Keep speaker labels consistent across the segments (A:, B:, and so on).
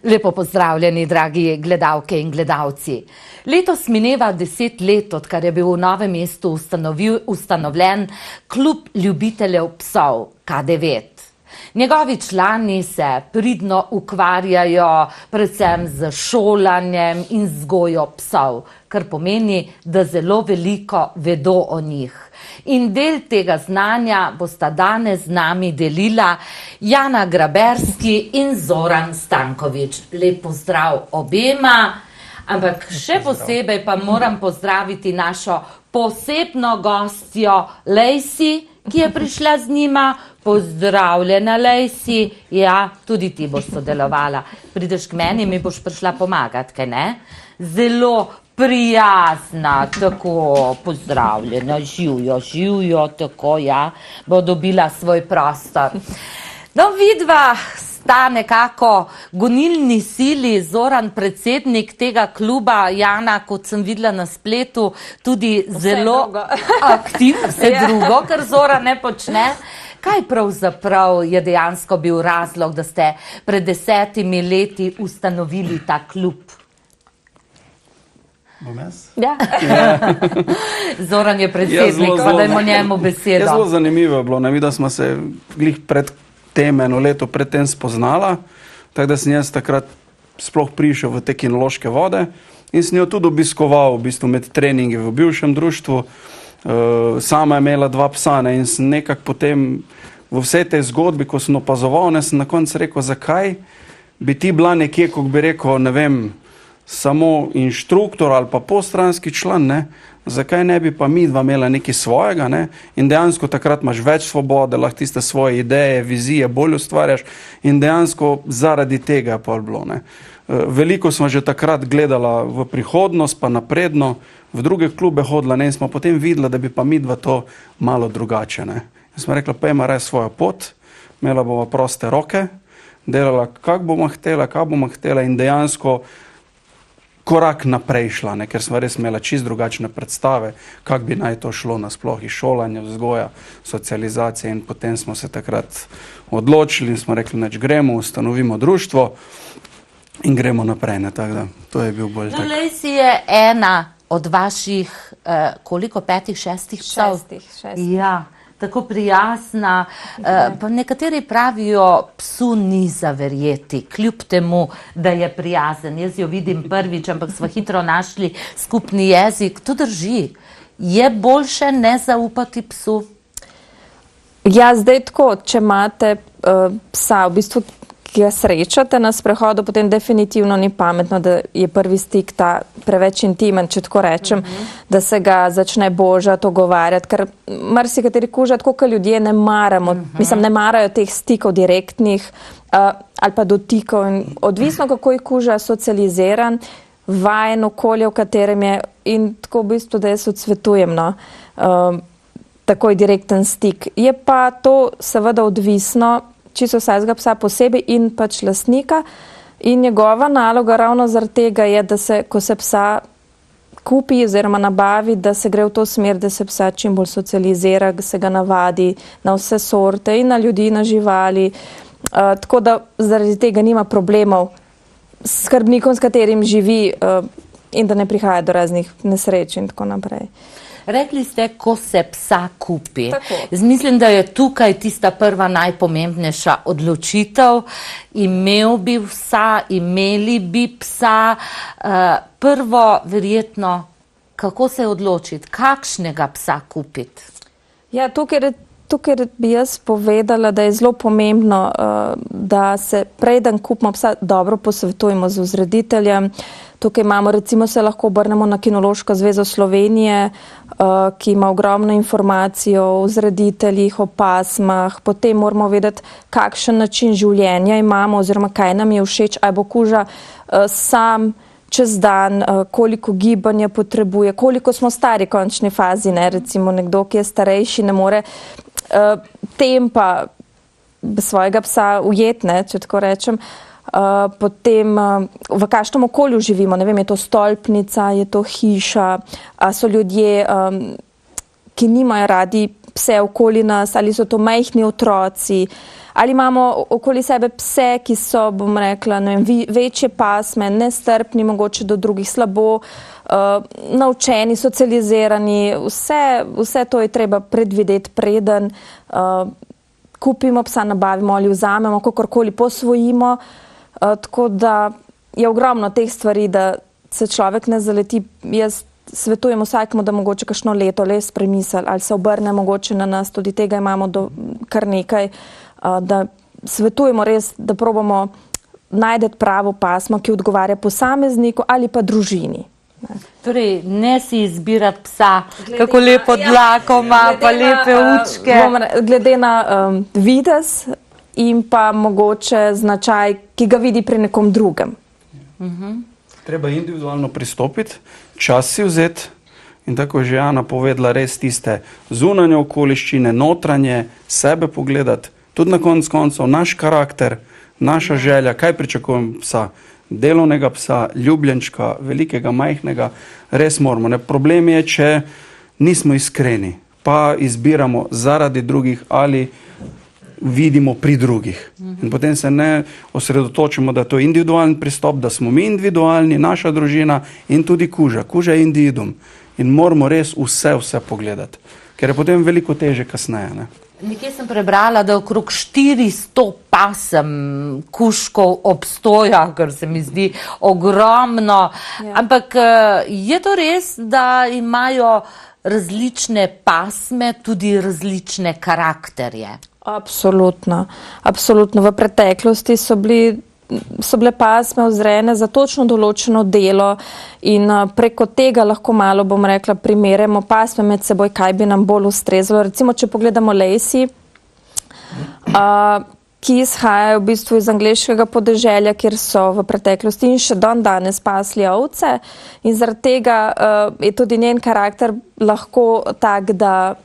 A: Lepo pozdravljeni, dragi gledalke in gledalci. Letos mineva 10 let, odkar je bil v Novem mestu ustanovljen klub ljubiteljev psov K9. Njegovi člani se pridno ukvarjajo predvsem z šolanjem in vzgojo psov, kar pomeni, da zelo veliko vedo o njih. In del tega znanja bosta danes z nami delila Jana Graberski in Zoran Stanković. Lep pozdrav obema, ampak še posebej pa moram pozdraviti našo posebno gostjo Lacey, ki je prišla z njima. Pozdravljena, Lacey. Ja, tudi ti boš sodelovala. Prideš k meni, mi boš prišla pomagati, kaj ne? Zelo prijazna, tako pozdravljena, živjo, tako, ja, bo dobila svoj prostor. No, vidva sta nekako gonilni sili, Zoran, predsednik tega kluba, Jana, kot sem videla na spletu, tudi zelo aktivno, vse drugo, kar Zoran ne počne. Kaj pravzaprav je dejansko bil razlog, da ste pred 10 leti ustanovili ta klub?
B: Bom jaz?
A: Ja. Zoran je predsednik, pa dajmo njemu besedo.
B: Je zelo zanimivo bilo, ne, da smo se glih pred tem, eno leto pred tem spoznala, tako da sem jaz takrat sploh prišel v te kinološke vode in sem jo tudi obiskoval v bistvu med treningi v bivšem društvu. Sama je imela 2 psa, ne, in sem nekako potem v vsej tej zgodbi, ko sem opazoval, ne, sem na koncu rekel, zakaj bi ti bila nekje, ko bi rekel, ne vem, samo inštruktor ali pa postranski član, ne, zakaj ne bi pa mi dva imela nekaj svojega, ne, in dejansko takrat imaš več svobode, lahko tiste svoje ideje, vizije bolj ustvarjaš in dejansko zaradi tega je pa bilo, ne. Veliko smo že takrat gledala v prihodnost, pa napredno, v druge klube hodila, ne, in smo potem videla, da bi pa mi dva to malo drugače, ne. In smo rekla, pa ima res svojo pot, imela bomo proste roke, delala, kak bomo htela in dejansko korak naprej šla, ne, ker smo res imela čist drugačne predstave, kak bi naj to šlo nasploh iz šolanja, vzgoja, socializacije in potem smo se takrat odločili in smo rekli, neč gremo, ustanovimo društvo in gremo naprej, ne, tako da to je bil bolj tak.
A: No, Lacey je ena od vaših, koliko, 5, 6 psov?
C: 6.
A: Ja, tako prijazna, pa nekateri pravijo, psu ni za verjeti, kljub temu, da je prijazen. Jaz jo vidim prvič, ampak smo hitro našli skupni jezik. To drži. Je boljše ne zaupati psu?
C: Ja, zdaj tako, če imate psa, v bistvu, ki ga srečate na sprehodu, potem definitivno ni pametno, da je prvi stik ta preveč intimen, če tako rečem, da se ga začne božati, ogovarjati, ker marsikateri kuža, tako kot ljudje ne maramo, mislim, ne marajo teh stikov direktnih ali pa dotikov in odvisno, kako je kuža socializiran, vajen okolje, v katerem je in tako v bistvu, da jaz odsvetujem, no, takoj direkten stik. Je pa to seveda odvisno, čisto vsakega psa posebej in pač lastnika in njegova naloga ravno zaradi tega je, da se, ko se psa kupi oziroma nabavi, da se gre v to smer, da se psa čim bolj socializira, se ga navadi na vse sorte in na ljudi, na živali, tako da zaradi tega nima problemov s skrbnikom, s katerim živi in da ne prihaja do raznih nesreč in tako naprej.
A: Rekli ste, ko se psa kupi.
C: Tako.
A: Mislim, da je tukaj tista prva najpomembnejša odločitev. Imel bi psa, imeli bi psa. Prvo, verjetno, kako se odločiti, kakšnega psa kupiti?
C: Ja, tukaj bi jaz povedala, da je zelo pomembno, da se preden kupimo psa, dobro posvetujemo z vzrediteljem. Tukaj imamo, recimo se lahko obrnemo na Kinološko zvezo Slovenije, ki ima ogromno informacij o vzrediteljih, o pasmah, potem moramo vedeti, kakšen način življenja imamo oziroma kaj nam je všeč, ali bo kuža sam čez dan, koliko gibanja potrebuje, koliko smo stari v končni fazi, ne, recimo nekdo, ki je starejši, ne more tempa svojega psa ujeti, ne, če tako rečem. Potem v kakšnem okolju živimo, ne vem, je to stolpnica, je to hiša, so ljudje, ki nimajo radi pse okoli nas, ali so to majhni otroci, ali imamo okoli sebe pse, ki so, bom rekla, ne vem, večje pasme, nestrpni mogoče do drugih, slabo naučeni, socializirani, vse to je treba predvideti, preden kupimo psa, nabavimo ali vzamemo, kakorkoli posvojimo. Tako da je ogromno teh stvari, da se človek ne zaleti. Jaz svetujem vsakemu, da mogoče kakšno leto les premisli ali se obrne mogoče na nas, tudi tega imamo kar nekaj, da svetujemo res, da probamo najti pravo pasmo, ki odgovarja posamezniku ali pa družini.
A: Torej, ne si izbirati psa, kako lepo dlako ima, pa lepe učke.
C: Glede na videz in pa mogoče značaj, ki ga vidi pri nekom drugem.
B: Treba individualno pristopiti, čas si vzeti in tako je že Jana povedala, res tiste zunanje okoliščine, notranje, sebe pogledati, tudi na konec koncev naš karakter, naša želja, kaj pričakujem psa, delovnega psa, ljubljenčka, velikega, majhnega, res moramo. Ne? Problem je, če nismo iskreni, pa izbiramo zaradi drugih ali vidimo pri drugih. In potem se ne osredotočimo, da to je individualni pristop, da smo mi individualni, naša družina in tudi kuža. Kuža je individuum in moramo res vse pogledati, ker je potem veliko teže kasneje. Ne?
A: Nekje sem prebrala, da okrog 400 pasem kužkov obstoja, kar se mi zdi ogromno. Ja. Ampak je to res, da imajo različne pasme tudi različne karakterje?
C: Absolutno. V preteklosti so bile pasme vzrejene za točno določeno delo in preko tega lahko malo, bom rekla, primerjamo pasme med seboj, kaj bi nam bolj ustrezalo. Recimo, če pogledamo Lacey, ki izhajajo v bistvu iz angleškega podeželja, kjer so v preteklosti in še danes pasli ovce in zaradi tega je tudi njen karakter lahko tak, da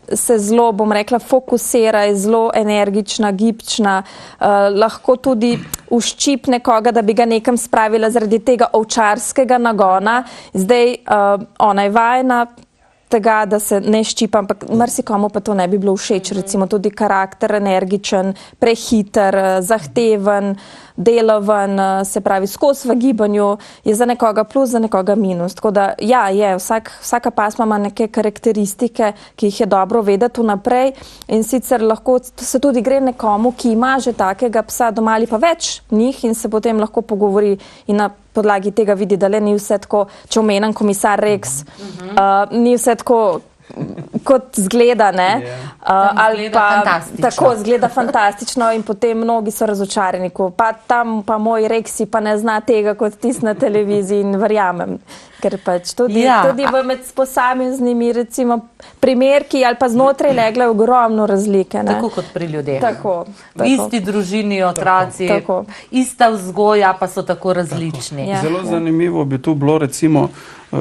C: se zelo, bom rekla, fokusira, je zelo energična, gibčna, lahko tudi uščip nekoga, da bi ga nekam spravila zaradi tega ovčarskega nagona. Zdaj ona je vajena tega, da se ne ščipa, ampak marsikomu pa to ne bi bilo všeč. Recimo tudi karakter energičen, prehiter, zahteven, deloven, se pravi skozi v gibanju, je za nekoga plus, za nekoga minus. Tako da ja, vsaka pasma ima neke karakteristike, ki jih je dobro vedeti vnaprej in sicer lahko se tudi gre nekomu, ki ima že takega psa doma ali pa več njih in se potem lahko pogovori in na podlagi tega vidi, da le ni vse tako, če omenim komisar Rex, ni vse tako kot zgleda, ne? Ali pa tako zgleda fantastično in potem mnogi so razočarani, ko pa tam pa moj Rexi pa ne zna tega kot tisti na televiziji in verjamem, ker pač tudi med posameznimi recimo primerki ali pa znotraj legle ogromno razlike. Ne?
A: Tako kot pri ljudeh.
C: Tako.
A: V isti družini otroci, ista vzgoja pa so tako različni.
B: Zelo zanimivo bi tu bilo recimo,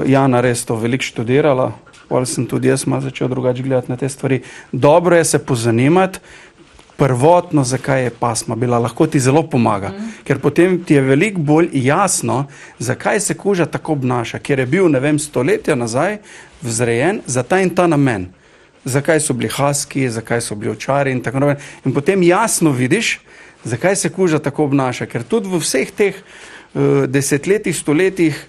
B: Jana res to veliko študirala, ali sem tudi jaz malo začel drugače gledati na te stvari. Dobro je se pozanimati prvotno, zakaj je pasma bila, lahko ti zelo pomaga, ker potem ti je veliko bolj jasno, zakaj se kuža tako obnaša, ker je bil, ne vem, stoletja nazaj vzrejen za ta in ta namen. Zakaj so bili haski, zakaj so bili ovčari in tako naprej. In potem jasno vidiš, zakaj se kuža tako obnaša, ker tudi v vseh teh desetletjih, stoletjih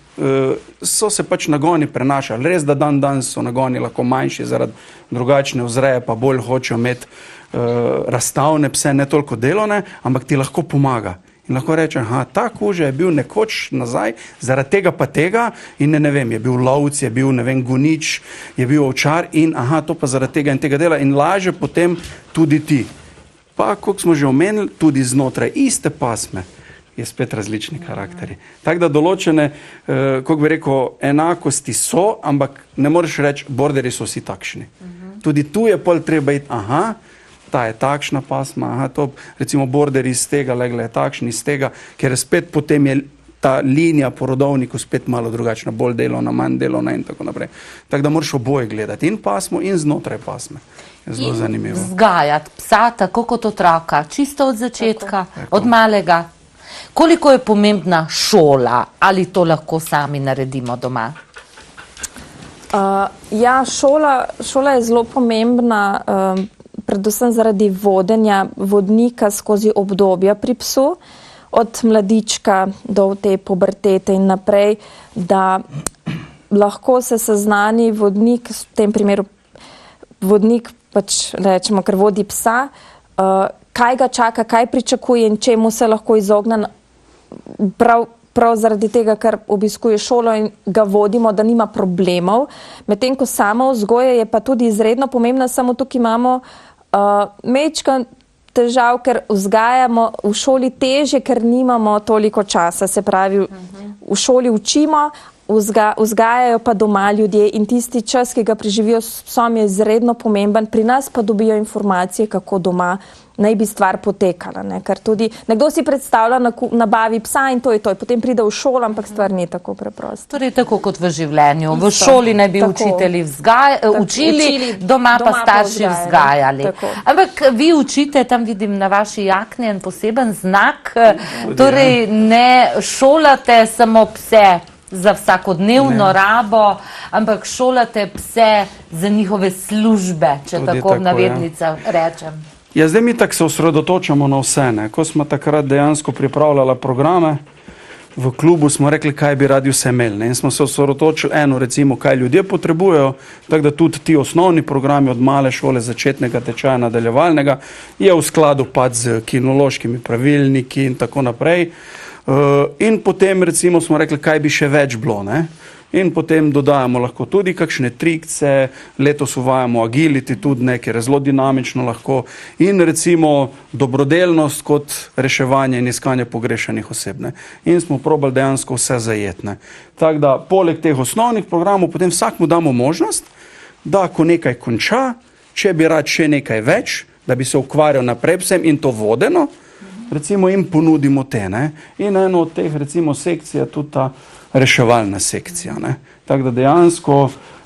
B: so se pač nagoni prenašali. Res, da danes so nagoni lahko manjši zaradi drugačne vzreje, pa bolj hočejo imeti razstavne pse, ne toliko delovne, ampak ti lahko pomaga. In lahko reče, ta kuža je bil nekoč nazaj, zaradi tega pa tega in ne vem, je bil lovec, je bil, ne vem, gonič, je bil ovčar in to pa zaradi tega in tega dela in laže potem tudi ti. Pa, kot smo že omenili, tudi znotraj iste pasme je spet različni karakteri. Tako da določene, kako bi rekel, enakosti so, ampak ne moreš reči, borderi so vsi takšni. Tudi tu je pol treba iti, ta je takšna pasma, to, recimo borderi iz tega legle je takšni, iz tega, ker spet potem je ta linija po rodovniku spet malo drugačna, bolj delovna, manj delovna in tako naprej. Tako da moraš oboje gledati, in pasmo, in znotraj pasme. Je zelo zanimivo.
A: Vzgajati psa tako kot otroka, čisto od začetka, od malega. Koliko je pomembna šola? Ali to lahko sami naredimo doma?
C: Ja, šola je zelo pomembna, predvsem zaradi vodenja vodnika skozi obdobja pri psu, od mladička do te pubertete in naprej, da lahko se seznani vodnik, v tem primeru vodnik pač rečemo, ker vodi psa, kaj ga čaka, kaj pričakuje in čemu se lahko izogne prav zaradi tega, ker obiskuje šolo in ga vodimo, da nima problemov. Medtem ko sama vzgoja je pa tudi izredno pomembna, samo tukaj imamo mečkan težav, ker vzgajamo v šoli težje, ker nimamo toliko časa. Se pravi, v šoli učimo, vzgajajo pa doma ljudje in tisti čas, ki ga preživijo s psom, je izredno pomemben. Pri nas pa dobijo informacije, kako doma naj bi stvar potekala. Ne? Ker tudi nekdo si predstavlja nabavi psa in to je to. Potem pride v šolo, ampak stvar ni tako preprosta.
A: Torej tako kot v življenju. V šoli naj bi učitelji učili, doma pa starši vzgajali. Ampak vi učite, tam vidim na vaši jakni en poseben znak, torej ne šolate samo pse za vsakodnevno rabo, ampak šolate pse za njihove službe, če tako v navednicah rečem.
B: Ja, zdaj mi tako se osredotočamo na vse. Ne. Ko smo takrat dejansko pripravljali programe, v klubu smo rekli, kaj bi radi vse imeli. Ne. In smo se osredotočili recimo, kaj ljudje potrebujejo, tako da tudi ti osnovni programi od male šole, začetnega tečaja, nadaljevalnega, je v skladu pač z kinološkimi pravilniki in tako naprej. In potem recimo smo rekli, kaj bi še več bilo, ne? In potem dodajamo lahko tudi kakšne trikce, letos uvajamo agility tudi nekaj, zelo dinamično lahko in recimo dobrodelnost kot reševanje in iskanje pogrešanih oseb, ne? In smo probali dejansko vse zajetne. Tako da poleg teh osnovnih programov potem vsakmu damo možnost, da ko nekaj konča, če bi rad še nekaj več, da bi se ukvarjal naprej vsem in to vodeno, recimo jim ponudimo te, ne? In eno od teh recimo sekcij je tudi ta reševalna sekcija, ne? Tako da dejansko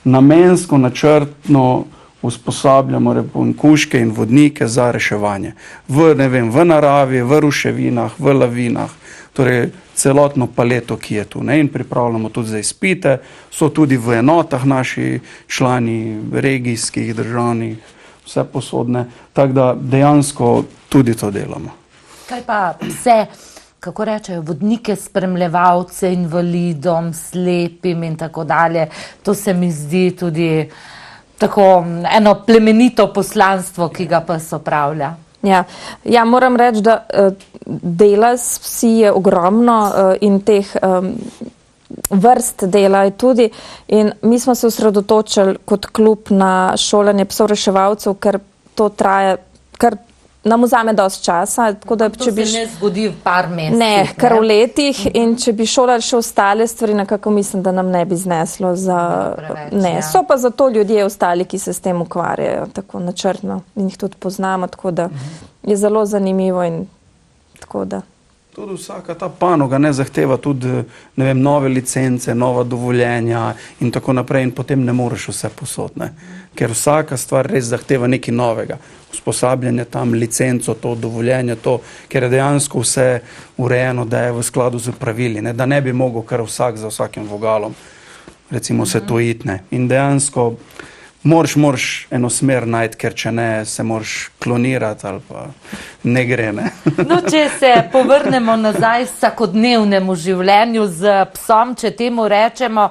B: namensko, načrtno usposabljamo kužke in vodnike za reševanje. V naravi, v ruševinah, v lavinah, torej celotno paleto, ki je tu, ne? In pripravljamo tudi za izpite, so tudi v enotah naši člani regijskih, državnih, vse posodne, tako da dejansko tudi to delamo.
A: Kaj pa vse, kako rečejo, vodnike, spremljevalce, invalidom, slepim in tako dalje, to se mi zdi tudi tako eno plemenito poslanstvo, ki ga pa opravlja.
C: Ja, moram reči, da dela s psi je ogromno in teh vrst dela je tudi in mi smo se osredotočili kot klub na šolanje psov reševalcev, ker to traja, ker nam vzame dosti časa. Tako da,
A: to se ne zgodi v par mesecih.
C: Ne, kar v letih in če bi šolali še ostale stvari, nekako mislim, da nam ne bi zneslo za... Ne, so pa zato ljudje ostali, ki se s tem ukvarjajo tako načrtno in jih tudi poznamo, tako da je zelo zanimivo in tako da.
B: Tudi vsaka ta panoga ne zahteva tudi, ne vem, nove licence, nova dovoljenja in tako naprej in potem ne moreš vse posod, ne. Ker vsaka stvar res zahteva nekaj novega. Usposabljanje tam, licenco, to, dovoljenje, to, ker je dejansko vse urejeno, da je v skladu z pravili, ne, da ne bi mogel kar vsak za vsakim vogalom, recimo se to itne. In dejansko moraš eno smer najti, ker če ne, se moraš klonirati ali pa ne gre, ne.
A: No, če se povrnemo nazaj vsakodnevnemu življenju z psom, če temu rečemo,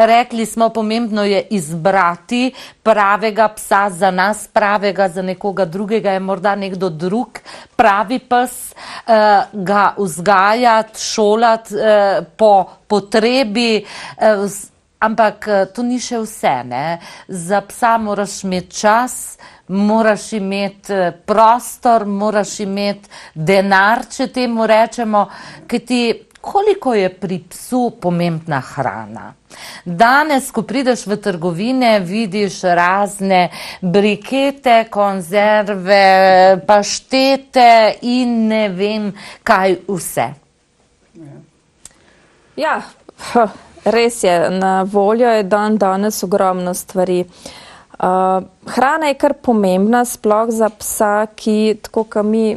A: rekli smo, pomembno je izbrati pravega psa za nas, pravega za nekoga drugega, je morda nekdo drug pravi pes, ga vzgajati, šolati po potrebi, ampak to ni še vse, ne. Za psa moraš imeti čas, moraš imeti prostor, moraš imeti denar, če temu rečemo, kajti koliko je pri psu pomembna hrana. Danes, ko prideš v trgovine, vidiš razne brikete, konzerve, paštete in ne vem kaj vse. Ja,
C: res je, na voljo je danes ogromno stvari. Hrana je kar pomembna, sploh za psa, ki tako kot mi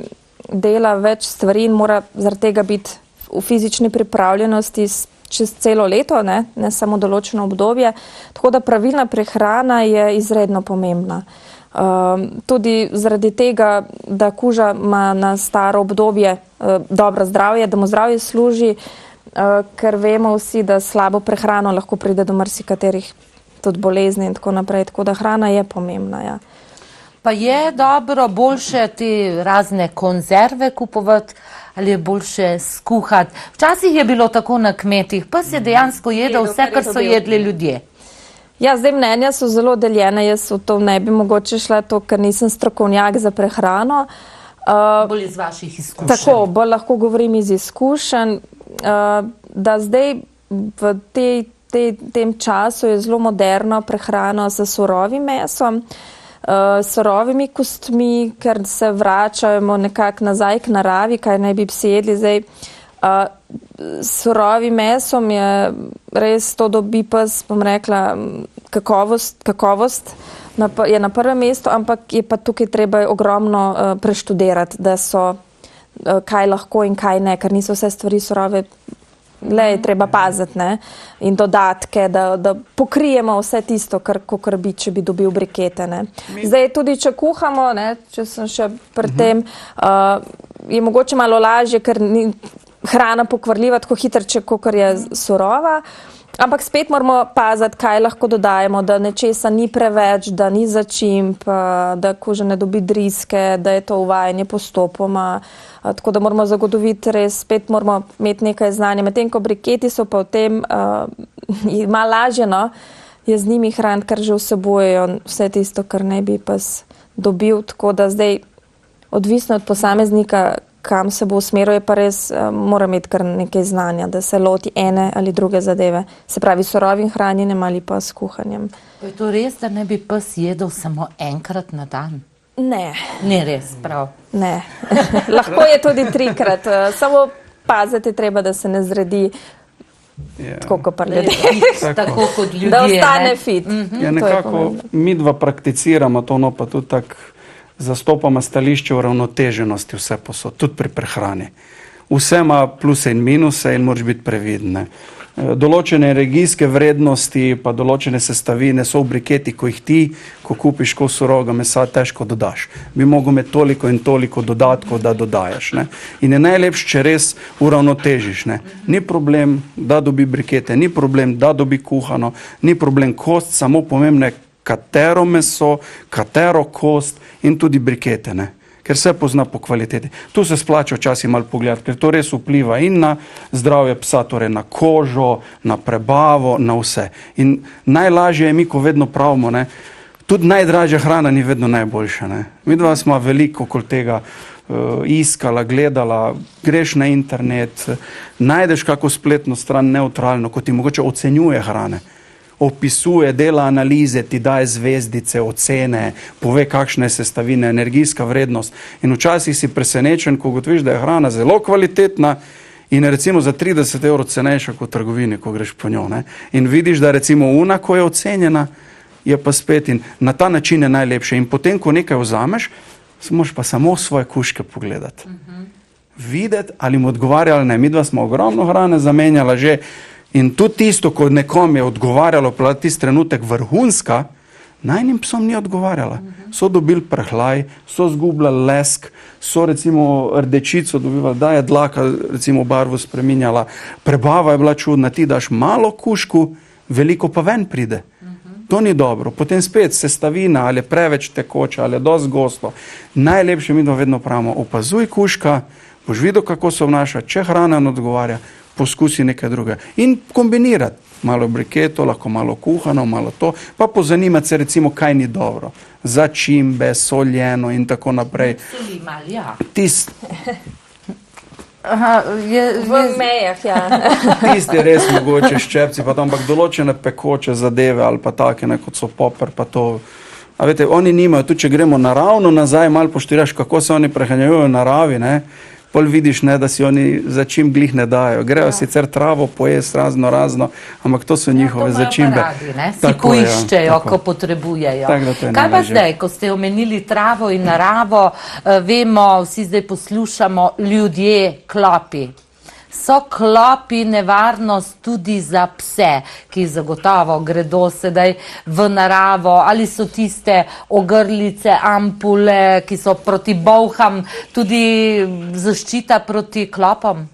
C: dela več stvari in mora zaradi tega biti v fizični pripravljenosti čez celo leto, ne samo določeno obdobje. Tako da pravilna prehrana je izredno pomembna. Tudi zaradi tega, da kuža ima na staro obdobje dobro zdravje, da mu zdravje služi, ker vemo vsi, da slabo prehrano lahko pride do marsikaterih tudi bolezni in tako naprej. Tako da hrana je pomembna, ja.
A: Pa je dobro boljše te razne konzerve kupovati ali je boljše skuhati? Včasih je bilo tako na kmetih, pa se dejansko jedel vse, kar so jedli ljudje.
C: Ja, zdaj mnenja so zelo deljene, jaz v to ne bi mogoče šla to, ker nisem strokovnjak za prehrano.
A: Bolj iz vaših izkušenj.
C: Tako, bolj lahko govorim iz izkušenj, da zdaj v tem času je zelo moderno prehrano z surovim mesom, surovimi kostmi, ker se vračamo nekako nazaj k naravi, kaj naj bi psi jedli zdaj. Surovim mesom je res to dobi pes, bom rekla, kakovost je na prvem mestu, ampak je pa tukaj treba ogromno preštudirati, da so kaj lahko in kaj ne, ker niso vse stvari surove. Le je treba paziti, ne? In dodatke, da pokrijemo vse tisto, kar bi, če bi dobil brikete. Ne? Zdaj tudi, če kuhamo, ne, če sem še pri tem, je mogoče malo lažje, ker ni hrana pokvarljiva tako hitro, kakor je surova. Ampak spet moramo paziti, kaj lahko dodajemo, da nečesa ni preveč, da ni začimb, da koža ne dobi driske, da je to uvajanje postopoma. Tako da moramo zagotoviti res, spet moramo imeti nekaj znanja. Medtem ko briketi so pa v tem malo lažje, no, je z njimi hraniti, kar že vsebujejo vse tisto, kar ne bi pes dobil. Tako da zdaj, odvisno od posameznika, kam se bo usmeril, je pa res, mora imeti kar nekaj znanja, da se loti ene ali druge zadeve. Se pravi, surovim hranjenjem ali pa s kuhanjem.
A: Pa je to res, da ne bi pes jedel samo enkrat na dan?
C: Ne.
A: Ni res, prav.
C: Ne. Lahko je tudi 3-krat. Samo paziti treba, da se ne zredi tako kot pri ljudeh.
A: Tako kot ljudje.
C: Da ostane fit.
B: Ja, nekako mi dva prakticiramo to, no pa tudi tako zastopamo stališče uravnoteženosti vse posod, tudi pri prehrani. Vse ima pluse in minuse in moraš biti previden. Določene energijske vrednosti pa določene sestavine so v briketi, ko jih ti, ko kupiš kos surovega mesa, težko dodaš. Bi mogel imeti toliko in toliko dodatkov, da dodajaš. Ne? In je najlepše, če res uravnotežiš. Ne? Ni problem, da dobi brikete, ni problem, da dobi kuhano, ni problem kost, samo pomembno je, katero meso, katero kost in tudi brikete, ne? Ker se pozna po kvaliteti. Tu se splača včasih malo pogledati, ker to res vpliva in na zdravje psa, torej na kožo, na prebavo, na vse. In najlažje je mi, ko vedno pravimo, ne? Tudi najdražja hrana ni vedno najboljša. Ne? Midva smo veliko okoli tega iskala, gledala, greš na internet, najdeš kako spletno stran neutralno, ko ti mogoče ocenjuje hrane. Opisuje, dela analize, ti daje zvezdice, ocene, pove, kakšna je sestavina, energijska vrednost. In včasih si presenečen, ko ugotoviš, da je hrana zelo kvalitetna in recimo za 30 € cenejša kot v trgovini, ko greš po njo. Ne? In vidiš, da recimo una, ko je ocenjena, je pa spet in na ta način je najlepše. In potem, ko nekaj vzameš, moraš pa samo svoje kužke pogledati. Videti, ali mu odgovarja ali ne. Midva smo ogromno hrane zamenjala že. In tudi tisto, ko nekom je odgovarjalo, pa tisti trenutek vrhunska, najnim psom ni odgovarjala. So dobili prhlaj, so zgubljali lesk, so recimo rdečico dobivali, da je dlaka recimo barvo spreminjala, prebava je bila čudna, ti daš malo kužku, veliko pa ven pride. To ni dobro. Potem spet sestavina, ali je preveč tekoča, ali je dosti gosto. Najlepše mi vedno pravimo, opazuj kužka, boš videl, kako se obnaša, če hrana ne odgovarja, poskusi nekaj drugega. In kombinirati. Malo briketo, lahko malo kuhano, malo to, pa pozanimati se recimo, kaj ni dobro. Začimbe, soljeno in tako naprej.
A: Soli malo, ja.
C: V mejah, ja.
B: Tisti res mogoče ščepci, pa tam, ampak določene pekoče zadeve ali pa take, ne, kot so popper, pa to. A vete, oni nimajo, tudi če gremo naravno nazaj, malo poštiraš, kako se oni prehranjujejo v naravi, ne. Pol vidiš, ne, da si oni začim glih ne dajo. Grejo sicer travo pojesti razno, ampak to so njihove začimbe.
A: To imajo radi, si poiščejo, ko potrebujejo. Kaj pa zdaj, ko ste omenili travo in naravo, vemo, vsi zdaj poslušamo, ljudje, klopi. So klopi nevarnost tudi za pse, ki zagotovo gredo sedaj v naravo, ali so tiste ogrlice, ampule, ki so proti bolham, tudi zaščita proti klopom?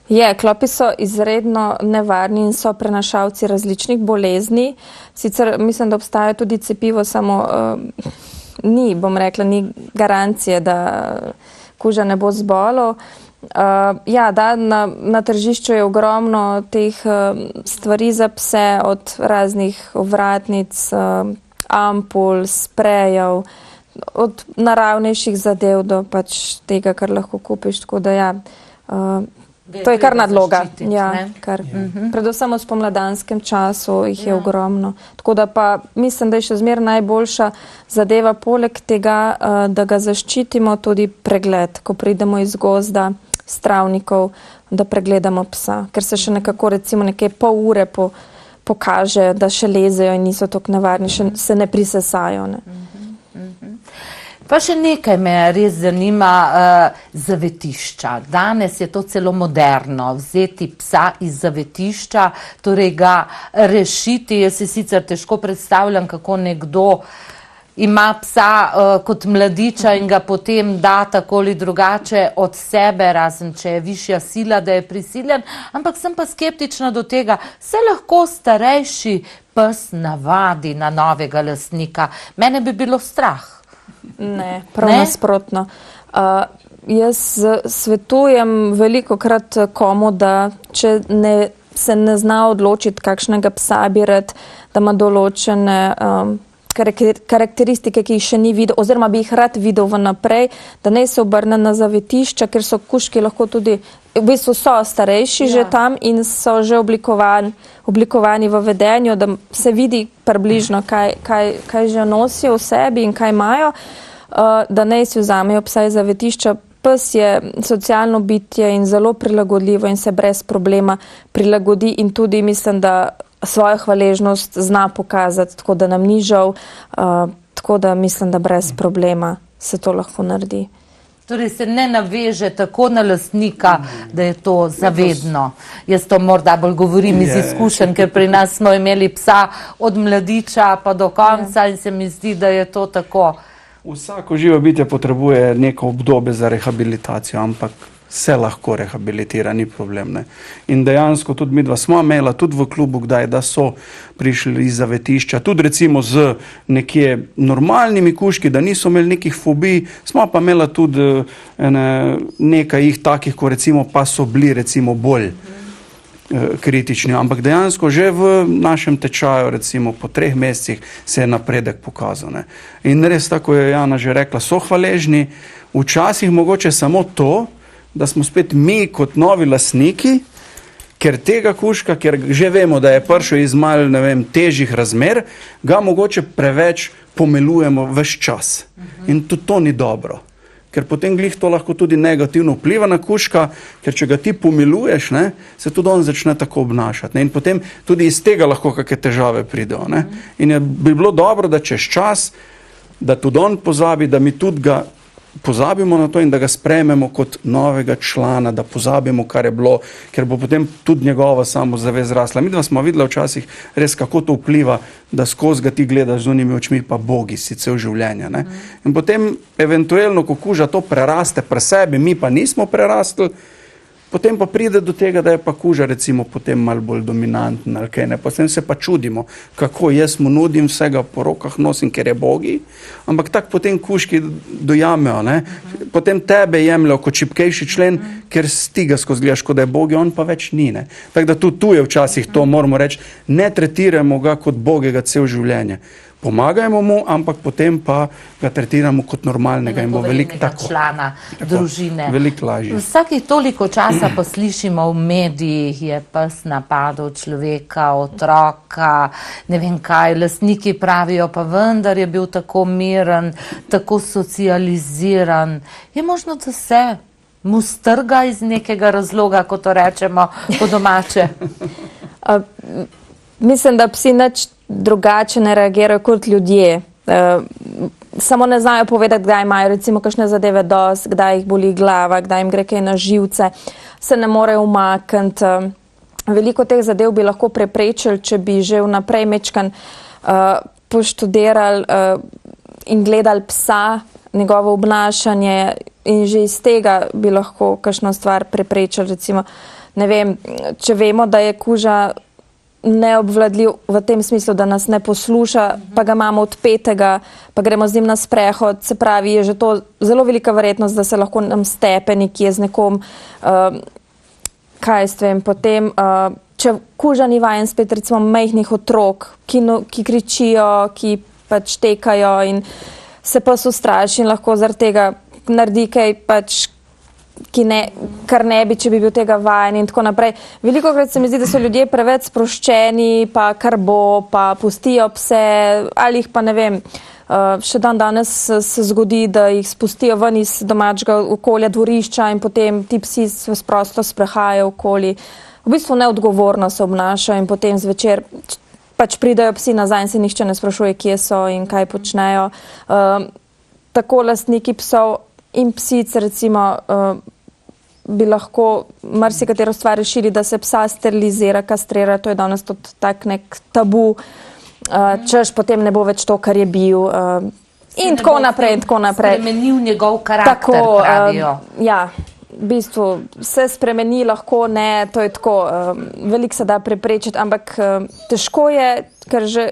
C: Klopi so izredno nevarni in so prenašalci različnih bolezni. Sicer mislim, da obstaja tudi cepivo, samo ni garancije, da kuža ne bo zbolel. Na tržišču je ogromno teh stvari za pse, od raznih ovratnic, ampul, sprejev, od naravnejših zadev do pač tega, kar lahko kupiš. Tako da to je kar nadloga. Predvsem v spomladanskem času jih je ogromno. Tako da pa mislim, da je še zmeraj najboljša zadeva poleg tega, da ga zaščitimo, tudi pregled, ko pridemo iz gozda, s travnikov, da pregledamo psa, ker se še nekako recimo nekaj pol ure pokaže, da še lezejo in niso tako nevarni, še se ne prisesajo.
A: Pa še nekaj me res zanima, zavetišča. Danes je to celo moderno, vzeti psa iz zavetišča, torej ga rešiti. Jaz si sicer težko predstavljam, kako nekdo ima psa kot mladiča in ga potem da tako ali drugače od sebe, razen če je višja sila, da je prisiljen. Ampak sem pa skeptična do tega, se lahko starejši pes navadi na novega lastnika. Mene bi bilo strah.
C: Ne, prav nasprotno. Jaz svetujem velikokrat komu, da če se ne zna odločiti, kakšnega psa bi rad, da ima določene karakteristike, ki jih še ni videl, oziroma bi jih rad videl vnaprej, da ne se obrne na zavetišča, ker so kužki lahko tudi, v bistvu so starejši že tam in so že oblikovani v vedenju, da se vidi približno, kaj že nosijo v sebi in kaj imajo, da ne si vzamejo psa iz zavetišča. Pes je socialno bitje in zelo prilagodljivo in se brez problema prilagodi in tudi mislim, da svojo hvaležnost zna pokazati, tako da nam ni žal, tako da mislim, da brez problema se to lahko naredi.
A: Torej se ne naveže tako na lastnika, da je to zavedno. Jaz to morda bolj govorim iz izkušenj, ker pri nas smo imeli psa od mladiča pa do konca in se mi zdi, da je to tako.
B: Vsako živo bitje potrebuje neko obdobje za rehabilitacijo, ampak se lahko rehabilitira, ni problem. In dejansko tudi midva smo imela tudi v klubu kdaj, da so prišli iz zavetišča, tudi recimo z nekje normalnimi kužki, da niso imeli nekih fobij, smo pa imela tudi nekaj jih takih, ko recimo pa so bili recimo bolj kritični, ampak dejansko že v našem tečaju, recimo po 3 mesecih, se je napredek pokazal. In res, tako je Jana že rekla, so hvaležni, včasih mogoče samo to, da smo spet mi kot novi lastniki, ker tega kužka, ker že vemo, da je prišel iz malo, težjih razmer, ga mogoče preveč pomelujemo ves čas. In tudi to ni dobro. Ker potem glih to lahko tudi negativno vpliva na kužka, ker če ga ti pomiluješ, se tudi on začne tako obnašati. In potem tudi iz tega lahko kakšne težave pridejo. In bi bilo dobro, da čez čas, da tudi on pozabi, da mi tudi ga pozabimo na to in da ga sprejmemo kot novega člana, da pozabimo, kar je bilo, ker bo potem tudi njegova samozavest rasla. Mi dva smo videli včasih res, kako to vpliva, da skozi ga ti gledaš z unimi očmi, pa bogi si cel življenja. In potem eventualno, ko kuža to preraste pri sebi, mi pa nismo prerastli, potem pa pride do tega, da je pa kuža recimo potem malo bolj dominanten ali kaj. Potem se pa čudimo, kako jaz mu nudim vsega po rokah nosim, ker je bogi, ampak tako potem kužki dojamejo. Potem tebe jemljajo kot šibkejši člen, ker ti ga skozi gledaš, kot da je bogi, on pa več ni. Tako da tudi tu je včasih to, moramo reči, ne tretiramo ga kot bogega cel življenje. Pomagajmo mu, ampak potem pa ga tretiramo kot normalnega in bo veliko tako.
A: Člana družine.
B: Veliko lažje.
A: Vsakih toliko časa poslišimo v medijih, je pes napadel človeka, otroka, ne vem kaj, lastniki pravijo, pa vendar je bil tako miren, tako socializiran. Je možno, da se mu strga iz nekega razloga, ko to rečemo po domače?
C: Mislim, da psi nič drugače ne reagirajo kot ljudje. samo ne znajo povedati, kdaj imajo recimo kakšne zadeve dost, kdaj jih boli glava, kdaj jim gre kaj na živce, se ne morejo umakniti. Veliko teh zadev bi lahko preprečili, če bi že vnaprej mečkan poštudirali in gledali psa, njegovo obnašanje in že iz tega bi lahko kakšno stvar preprečili. Recimo, ne vem, če vemo, da je kuža neobvladljiv v tem smislu, da nas ne posluša, pa ga imamo odpetega, pa gremo z njim na sprehod, se pravi, je že to zelo velika verjetnost, da se lahko nam stepe nekje z nekom, kaj jaz vem, potem, če kuža ni vajen spet recimo majhnih otrok, ki kričijo, ki pač tekajo in se pa ustraši in lahko zaradi tega naredi kaj pač, kar ne bi, če bi bil tega vajen in tako naprej. Velikokrat se mi zdi, da so ljudje preveč sproščeni, pa kar bo, pa pustijo pse, ali jih pa ne vem, še danes se zgodi, da jih spustijo ven iz domačega okolja, dvorišča in potem ti psi se prosto sprehajajo okoli. V bistvu neodgovorno se obnašajo in potem zvečer pač pridajo psi nazaj in se nihče ne sprašuje, kje so in kaj počnejo. Tako lastniki psov in psice recimo bi lahko marsikatero stvar rešili, da se psa sterilizira, kastrira, to je danes tudi tak nek tabu, češ potem ne bo več to, kar je bil in tako naprej, in tako naprej.
A: Spremenil njegov karakter, pravijo.
C: Ja, v bistvu se spremeni, lahko ne, to je tako, veliko se da preprečiti, ampak težko je, ker že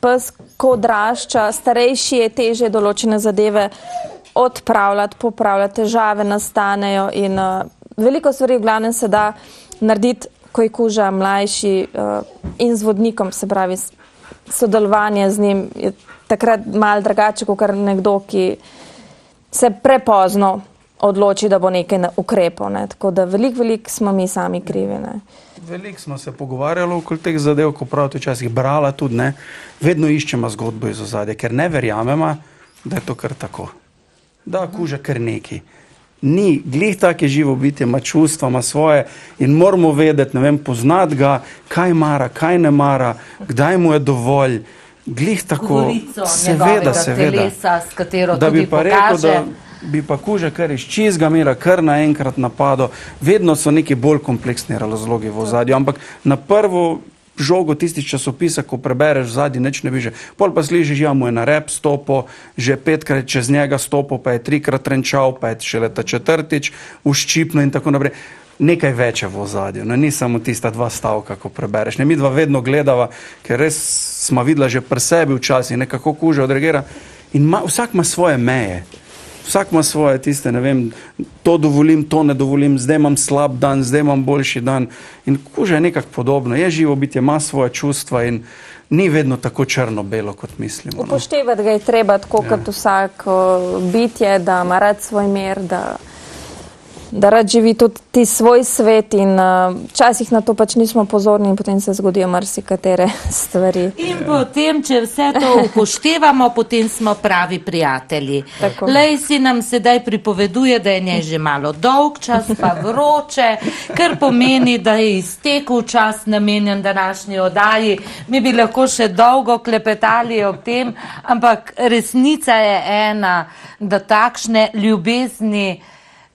C: pes, ko odrašča, starejši je težje določene zadeve odpravljati, popravljati, težave nastanejo in veliko stvari v glavnem se da narediti, ko je kuža mlajši in z vodnikom, se pravi sodelovanje z njim je takrat malo drugače, kot nekdo, ki se prepozno odloči, da bo nekaj ukrepal. Ne. Tako da veliko smo mi sami krivi. Ne.
B: Veliko smo se pogovarjali okoli teh zadev, ko pravite včasih brala tudi, ne, vedno iščemo zgodbo iz ozadja, ker ne verjamemo, da je to kar tako. Da kuža kar neki. Ni, glih take živo bitje, ima čustva, ima svoje in moramo vedeti, ne vem, poznati ga, kaj mara, kaj ne mara, kdaj mu je dovolj. Glih tako, seveda,
A: telesa, s katero
B: da
A: tudi
B: bi pa
A: pokaže.
B: rekel, da bi pa kuža kar iz čizga mera, kar naenkrat napado. Vedno so neki bolj kompleksni razlogi v ozadju, ampak na prvo žogo tistih časopisa, ko prebereš v zadnji, nič ne bi že. Pol pa slišiš, ja, mu je na rep stopil, že 5krat čez njega stopil, pa je 3krat trenčal, pa je šele ta 4. uščipno in tako naprej. Nekaj več je v ozadju, no, ni samo tista 2 stavka, ko prebereš. Ne, mi dva vedno gledava, ker res smo videla že pri sebi včasih, nekako kuža odreagira in vsak ima svoje meje. Vsak ima svoje tiste, ne vem, to dovolim, to ne dovolim, zdaj imam slab dan, zdaj imam boljši dan. In kuža je nekako podobno. Je živo bitje, ima svoje čustva in ni vedno tako črno-belo, kot mislimo. No.
C: Upoštevati ga je treba tako, kot vsak bitje, da ima rad svoj mir, da rad živi tudi svoj svet in včasih na to pač nismo pozorni in potem se zgodijo marsikatere stvari.
A: In potem, če vse to upoštevamo, potem smo pravi prijatelji. Lejsi nam sedaj pripoveduje, da je njej že malo dolg čas, pa vroče, kar pomeni, da je iztekel čas namenjen današnji oddaji. Mi bi lahko še dolgo klepetali ob tem, ampak resnica je ena, da takšne ljubezni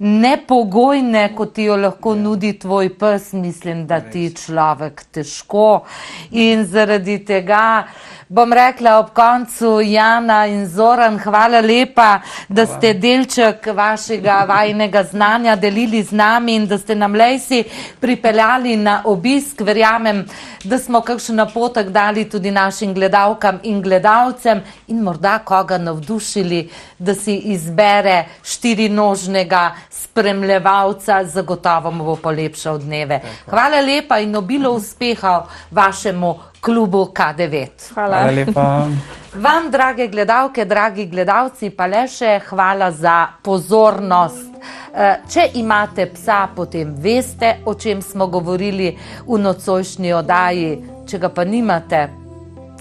A: nepogojne, kot ti jo lahko nudi tvoj pes, mislim, da ti človek težko. In zaradi tega bom rekla ob koncu, Jana in Zoran, hvala lepa, da ste delček vašega vajnega znanja delili z nami in da ste nam Lejsi pripeljali na obisk. Verjamem, da smo kakšen napotek dali tudi našim gledalkam in gledalcem in morda koga navdušili, da si izbere 4-nožnega spremljevalca, zagotovo mu bo polepšal dneve. Hvala lepa in obilo uspeha vašemu klubu K9.
C: Hvala
B: lepa.
A: Vam, drage gledalke, dragi gledalci, pa le še hvala za pozornost. Če imate psa, potem veste, o čem smo govorili v nocojšnji oddaji. Če ga pa nimate,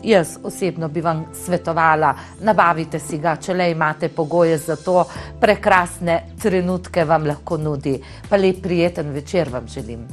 A: jaz osebno bi vam svetovala, nabavite si ga, če le imate pogoje za to, prekrasne trenutke vam lahko nudi. Pa lep prijeten večer vam želim.